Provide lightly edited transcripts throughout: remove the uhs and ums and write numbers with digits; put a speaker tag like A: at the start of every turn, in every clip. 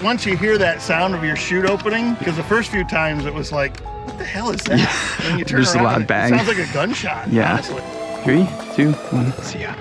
A: once you hear that sound of your chute opening, because the first few times it was like, what the hell is that? And then you turn
B: Just a
A: around,
B: loud
A: it
B: bang.
A: sounds like a gunshot.
B: Yeah.
A: Honestly.
B: 3, 2, 1, see ya.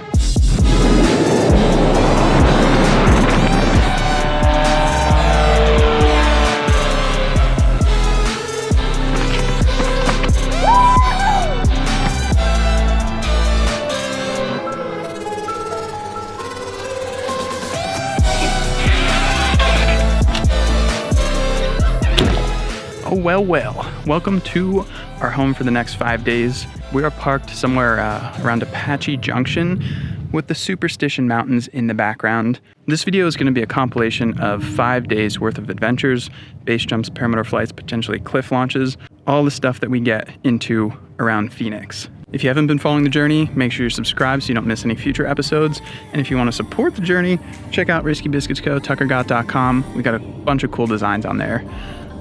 B: Oh, well. Welcome to our home for the next 5 days. We are parked somewhere around Apache Junction with the Superstition Mountains in the background. This video is going to be a compilation of 5 days worth of adventures, base jumps, paramotor flights, potentially cliff launches, all the stuff that we get into around Phoenix. If you haven't been following the journey, make sure you're subscribed so you don't miss any future episodes. And if you want to support the journey, check out Risky Biscuits Co., tuckergot.com. We got a bunch of cool designs on there.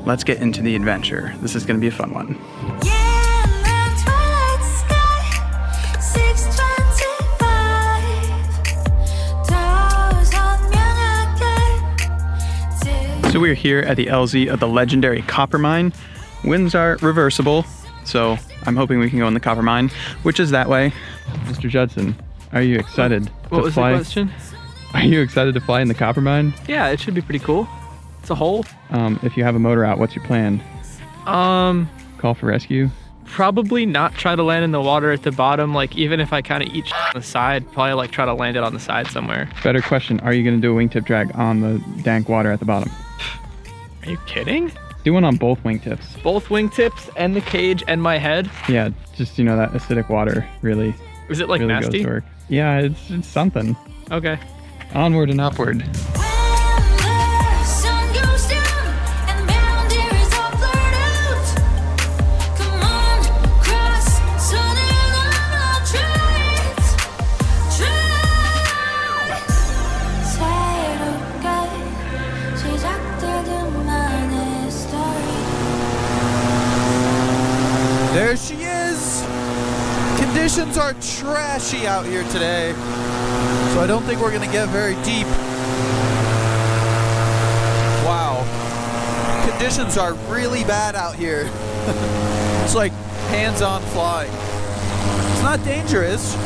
B: Let's get into the adventure. This is going to be a fun one. So we're here at the LZ of the legendary Copper Mine. Winds are reversible, so I'm hoping we can go in the Copper Mine, which is that way. Mr. Judson, are you excited
C: What was the
B: fly?
C: question?
B: Are you excited to fly in the Copper Mine?
C: Yeah, it should be pretty cool. It's a hole.
B: If you have a motor out, what's your plan? Call for rescue?
C: Probably not try to land in the water at the bottom. Like, even if I kind of eat on the side, probably like try to land it on the side somewhere.
B: Better question, are you going to do a wingtip drag on the dank water at the bottom?
C: Are you kidding?
B: Do one on both wingtips.
C: Both wingtips and the cage and my head?
B: Yeah, just, you know, that acidic water really,
C: Is it like
B: really
C: nasty?
B: goes to work. Yeah, it's something.
C: Okay.
B: Onward and upward.
D: There she is! Conditions are trashy out here today, so I don't think we're gonna get very deep. Wow. Conditions are really bad out here. It's like hands-on flying. It's not dangerous,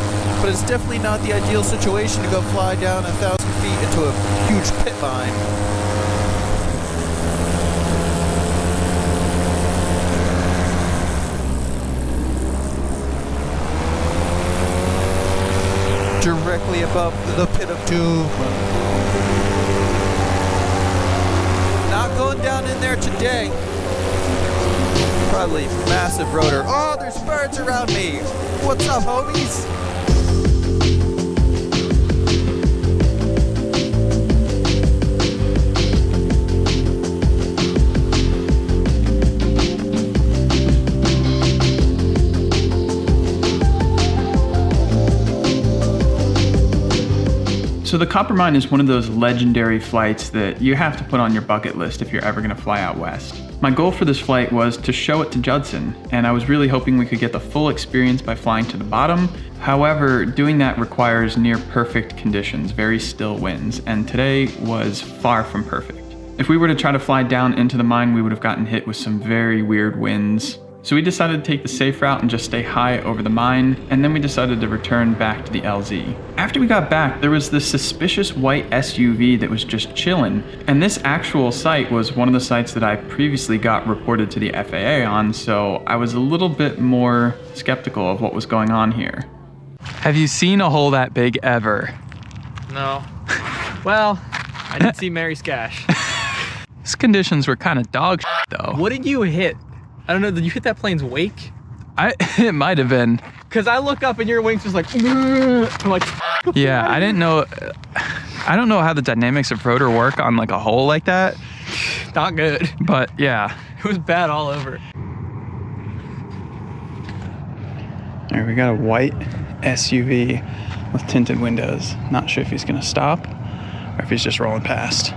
D: but it's definitely not the ideal situation to go fly down 1,000 feet into a huge pit mine. Directly above the pit of doom. Not going down in there today. Probably massive rotor. Oh, there's birds around me. What's up, homies?
B: So the Copper Mine is one of those legendary flights that you have to put on your bucket list if you're ever going to fly out west. My goal for this flight was to show it to Judson, and I was really hoping we could get the full experience by flying to the bottom. However, doing that requires near perfect conditions, very still winds, and today was far from perfect. If we were to try to fly down into the mine, we would have gotten hit with some very weird winds. So we decided to take the safe route and just stay high over the mine, and then we decided to return back to the LZ. After we got back, there was this suspicious white SUV that was just chilling, and this actual site was one of the sites that I previously got reported to the FAA on, so I was a little bit more skeptical of what was going on here. Have you seen a hole that big ever?
C: No. Well, I did see Mary Scash.
B: These conditions were kind of dog shit, though.
C: What did you hit? I don't know, did you hit that plane's wake?
B: It might have been.
C: Cause I look up and your wings was like, I'm like,
B: yeah, I didn't know. I don't know how the dynamics of rotor work on like a hole like that.
C: not good.
B: But yeah.
C: It was bad all over.
B: All right, we got a white SUV with tinted windows. Not sure if he's gonna stop or if he's just rolling past.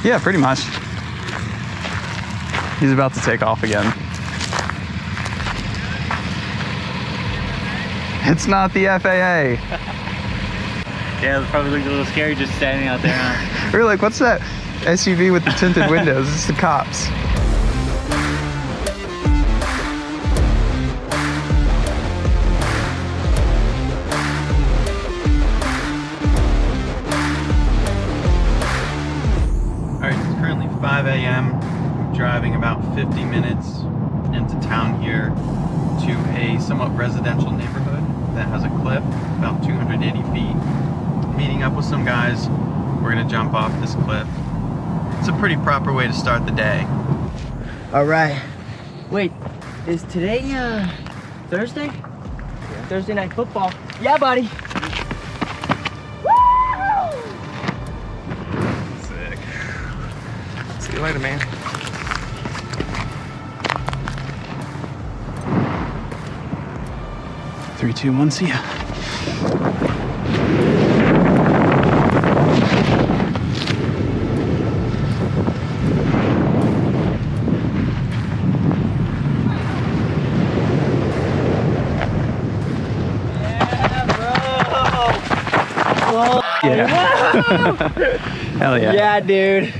B: Yeah, pretty much. He's about to take off again. It's not the FAA.
E: Yeah, it probably looked a little scary just standing out there. Huh?
B: We were like, what's that SUV with the tinted windows? It's the cops. All right, it's currently 5 a.m. I'm driving about 50 minutes into town here to a somewhat residential neighborhood that has a cliff about 280 feet. Meeting up with some guys. We're gonna jump off this cliff. It's a pretty proper way to start the day.
F: All right. Wait, is today Thursday? Thursday night football. Yeah, buddy.
B: Sick. See you later, man. 3, 2, 1, see ya. Yeah. Hell yeah.
F: Yeah, dude.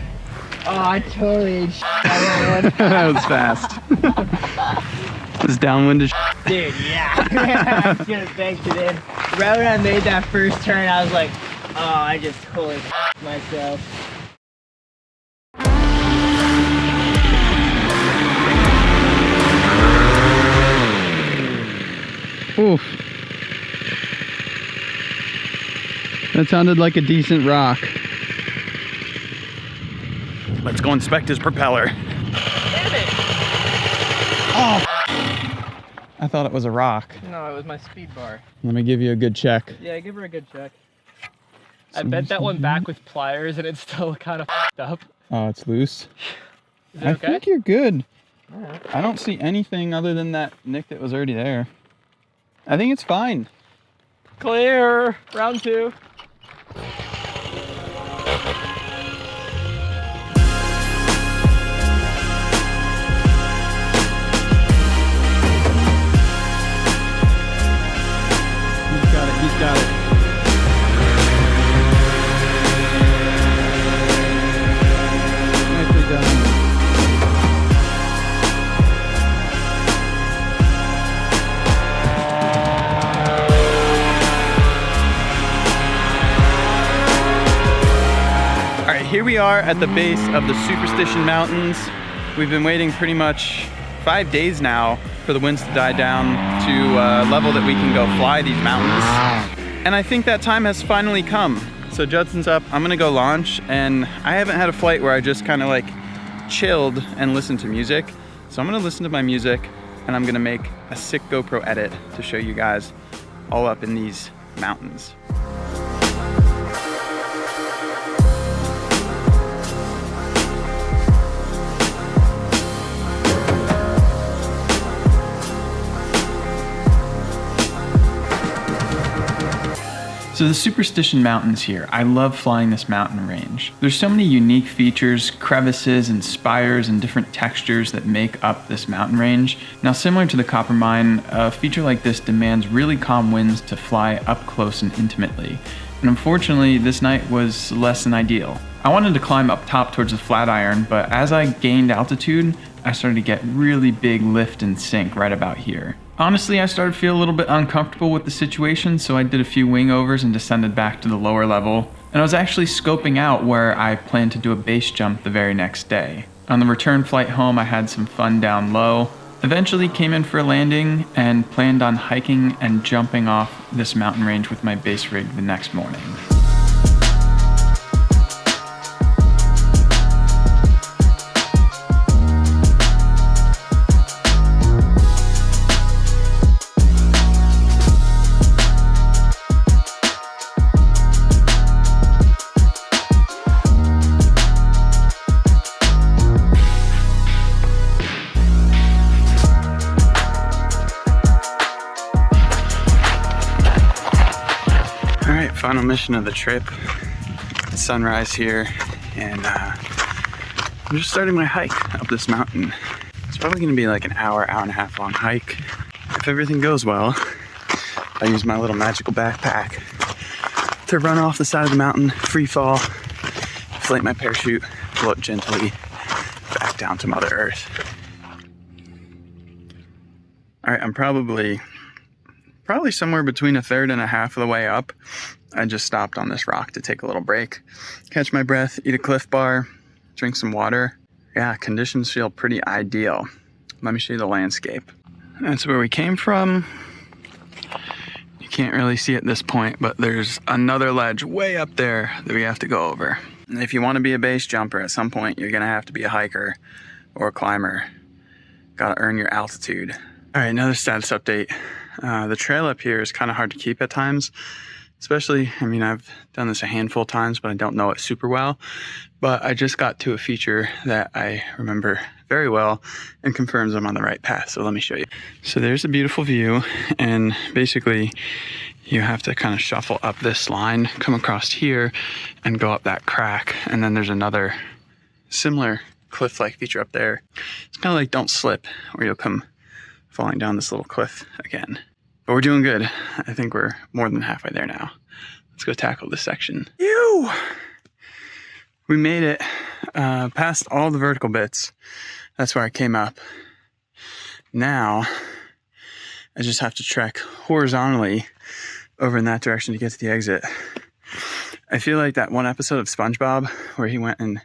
F: Oh, I totally ate that one.
B: That was fast. This downwind is
F: Dude, yeah. I was gonna bank it in. Right when I made that first turn, I was like, oh, I just totally myself.
B: Oof. That sounded like a decent rock. Let's go inspect his propeller.
C: Damn it!
B: Oh, I thought it was a rock.
C: No, it was my speed bar.
B: Let me give you a good check.
C: Yeah, give her a good check. I bent that one back with pliers and it's still kind of f***ed up.
B: Oh, it's loose.
C: Is it
B: I
C: okay?
B: think you're good.
C: Alright.
B: I don't see anything other than that nick that was already there. I think it's fine.
C: Clear! Round 2.
B: He's got it. Nicely done. All right, here we are at the base of the Superstition Mountains. We've been waiting pretty much 5 days now for the winds to die down to a level that we can go fly these mountains. And I think that time has finally come. So Judson's up, I'm gonna go launch, and I haven't had a flight where I just kind of like chilled and listened to music. So I'm gonna listen to my music and I'm gonna make a sick GoPro edit to show you guys all up in these mountains. So the Superstition Mountains here, I love flying this mountain range. There's so many unique features, crevices and spires and different textures that make up this mountain range. Now similar to the Coppermine, a feature like this demands really calm winds to fly up close and intimately. And unfortunately, this night was less than ideal. I wanted to climb up top towards the Flatiron, but as I gained altitude, I started to get really big lift and sink right about here. Honestly, I started to feel a little bit uncomfortable with the situation, so I did a few wing overs and descended back to the lower level. And I was actually scoping out where I planned to do a base jump the very next day. On the return flight home, I had some fun down low. Eventually came in for a landing and planned on hiking and jumping off this mountain range with my base rig the next morning. Final mission of the trip. Sunrise here, and I'm just starting my hike up this mountain. It's probably gonna be like an hour, hour and a half long hike. If everything goes well, I use my little magical backpack to run off the side of the mountain, free fall, inflate my parachute, float gently back down to Mother Earth. All right, I'm probably somewhere between a third and a half of the way up. I just stopped on this rock to take a little break, catch my breath, eat a Cliff Bar, drink some water. Yeah, conditions feel pretty ideal. Let me show you the landscape. That's where we came from. You can't really see at this point, but there's another ledge way up there that we have to go over. And if you want to be a base jumper, at some point you're gonna have to be a hiker or a climber. Gotta earn your altitude. All right, another status update. The trail up here is kind of hard to keep at times, especially, I mean, I've done this a handful of times, but I don't know it super well. But I just got to a feature that I remember very well and confirms I'm on the right path. So let me show you. So there's a beautiful view, and basically you have to kind of shuffle up this line, come across here and go up that crack. And then there's another similar cliff-like feature up there. It's kind of like don't slip, or you'll come falling down this little cliff again. But we're doing good. I think we're more than halfway there now. Let's go tackle this section. We made it past all the vertical bits. That's where I came up. Now, I just have to trek horizontally over in that direction to get to the exit. I feel like that one episode of SpongeBob where he went in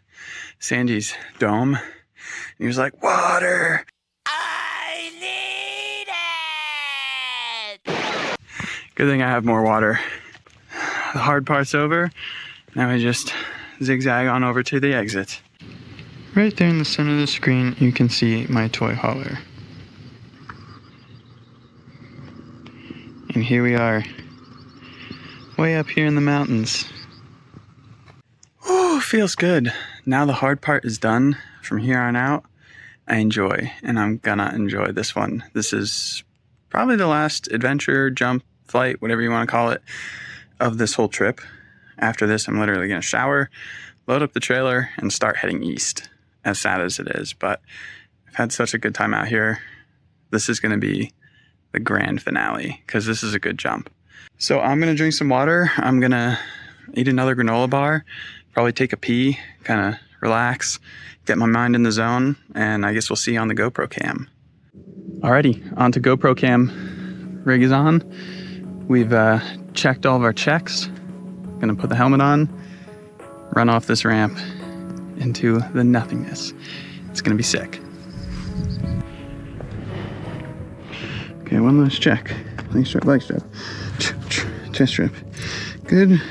B: Sandy's dome and he was like, water! I need it! Good thing I have more water. The hard part's over. Now I just zigzag on over to the exit. Right there in the center of the screen, you can see my toy hauler. And here we are, way up here in the mountains. Ooh, feels good. Now the hard part is done. From here on out, I enjoy, and I'm gonna enjoy this one. This is probably the last adventure, jump, flight, whatever you want to call it, of this whole trip. After this, I'm literally gonna shower, load up the trailer, and start heading east. As sad as it is, but I've had such a good time out here. This is gonna be the grand finale, because this is a good jump. So I'm gonna drink some water. I'm gonna eat another granola bar, probably take a pee, kind of relax, get my mind in the zone, and I guess we'll see you on the GoPro cam. Alrighty, on to GoPro cam. Rig is on. We've checked all of our checks. Gonna put the helmet on, run off this ramp into the nothingness. It's gonna be sick. Okay, one last check. Leg strap, chest strap. Good.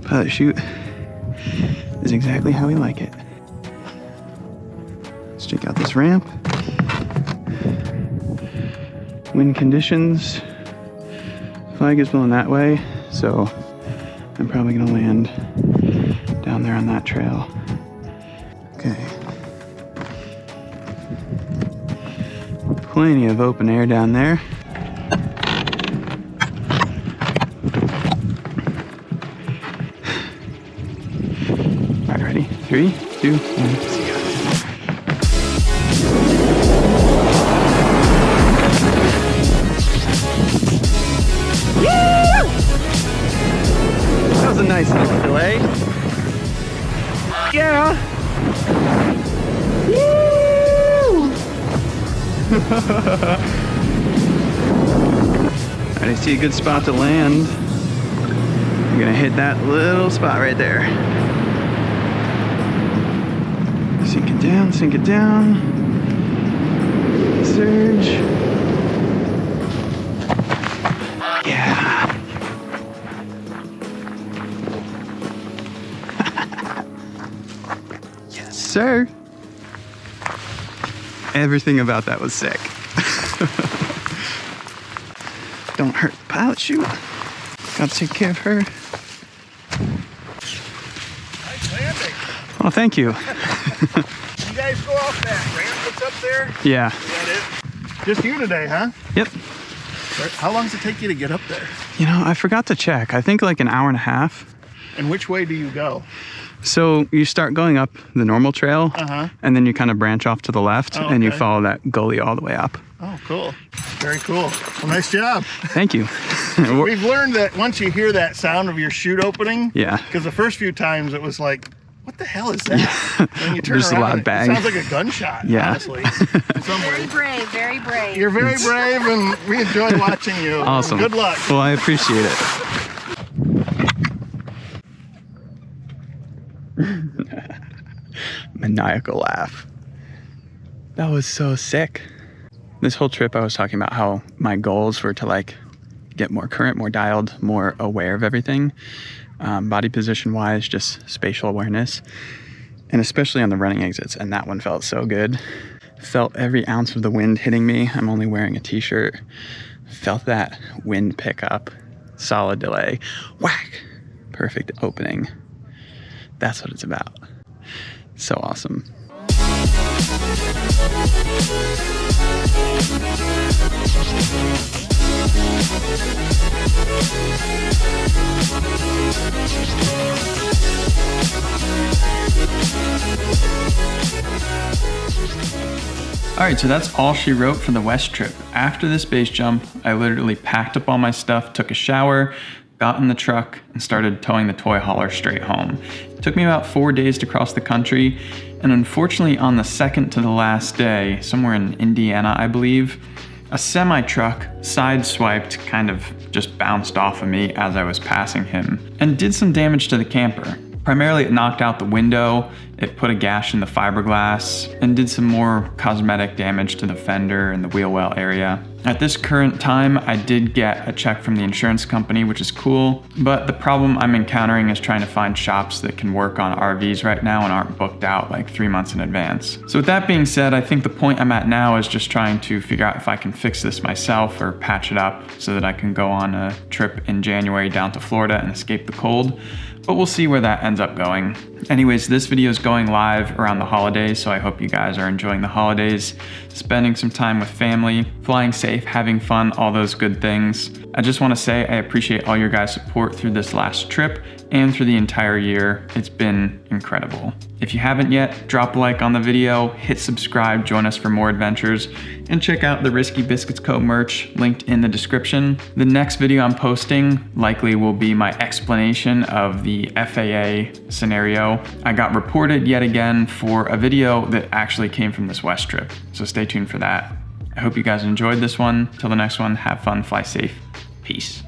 B: Pilot chute is exactly how we like it. Let's check out this ramp. Wind conditions. Flag is blowing that way, so I'm probably gonna land down there on that trail. Okay. Plenty of open air down there. All right, ready? 3, 2, 1, see ya. That was a nice little delay. Yeah. Woo! Alright, I see a good spot to land. I'm gonna hit that little spot right there. Sink it down, sink it down. Surge. Yeah. Yes, sir. Everything about that was sick. Don't hurt the pilot chute. Gotta take care of her.
A: Nice landing.
B: Oh, thank you.
A: You guys go off that ramp that's up there?
B: Yeah.
A: Is that it? Just you today, huh?
B: Yep.
A: How long does it take you to get up there?
B: You know, I forgot to check. I think like an hour and a half.
A: And which way do you go?
B: So you start going up the normal trail, and then you kind of branch off to the left, and you follow that gully all the way up.
A: Oh, cool. Very cool. Well, nice job.
B: Thank you.
A: We've learned that once you hear that sound of your chute opening,
B: Yeah.
A: because the first few times it was like, what the hell is that? And then you turn
B: Just a
A: around,
B: loud
A: it
B: bang.
A: sounds like a gunshot,
B: Yeah.
A: honestly. In some
G: Very
A: ways.
G: brave, very brave.
A: You're very brave, and we enjoy watching you.
B: Awesome.
A: Good luck.
B: Well, I appreciate it. Maniacal laugh. That was so sick. This whole trip I was talking about how my goals were to like get more current, more dialed, more aware of everything. Body position wise, just spatial awareness. And especially on the running exits. And that one felt so good. Felt every ounce of the wind hitting me. I'm only wearing a t-shirt. Felt that wind pick up. Solid delay. Whack. Perfect opening. That's what it's about. So awesome. All right, so that's all she wrote for the West trip. After this base jump, I literally packed up all my stuff, took a shower, got in the truck, and started towing the toy hauler straight home. It took me about 4 days to cross the country, and unfortunately on the second to the last day, somewhere in Indiana, I believe, a semi-truck sideswiped, kind of just bounced off of me as I was passing him, and did some damage to the camper. Primarily, it knocked out the window, it put a gash in the fiberglass, and did some more cosmetic damage to the fender and the wheel well area. At this current time, I did get a check from the insurance company, which is cool, but the problem I'm encountering is trying to find shops that can work on RVs right now and aren't booked out like 3 months in advance. So with that being said, I think the point I'm at now is just trying to figure out if I can fix this myself or patch it up so that I can go on a trip in January down to Florida and escape the cold. But we'll see where that ends up going. Anyways, this video is going live around the holidays, so I hope you guys are enjoying the holidays, spending some time with family, flying safe, having fun, all those good things. I just want to say I appreciate all your guys' support through this last trip and through the entire year. It's been incredible. If you haven't yet, drop a like on the video, hit subscribe, join us for more adventures, and check out the Risky Biscuits Co. merch linked in the description. The next video I'm posting likely will be my explanation of the FAA scenario. I got reported yet again for a video that actually came from this West trip, so stay tuned for that. I hope you guys enjoyed this one. Till the next one, have fun, fly safe. Peace.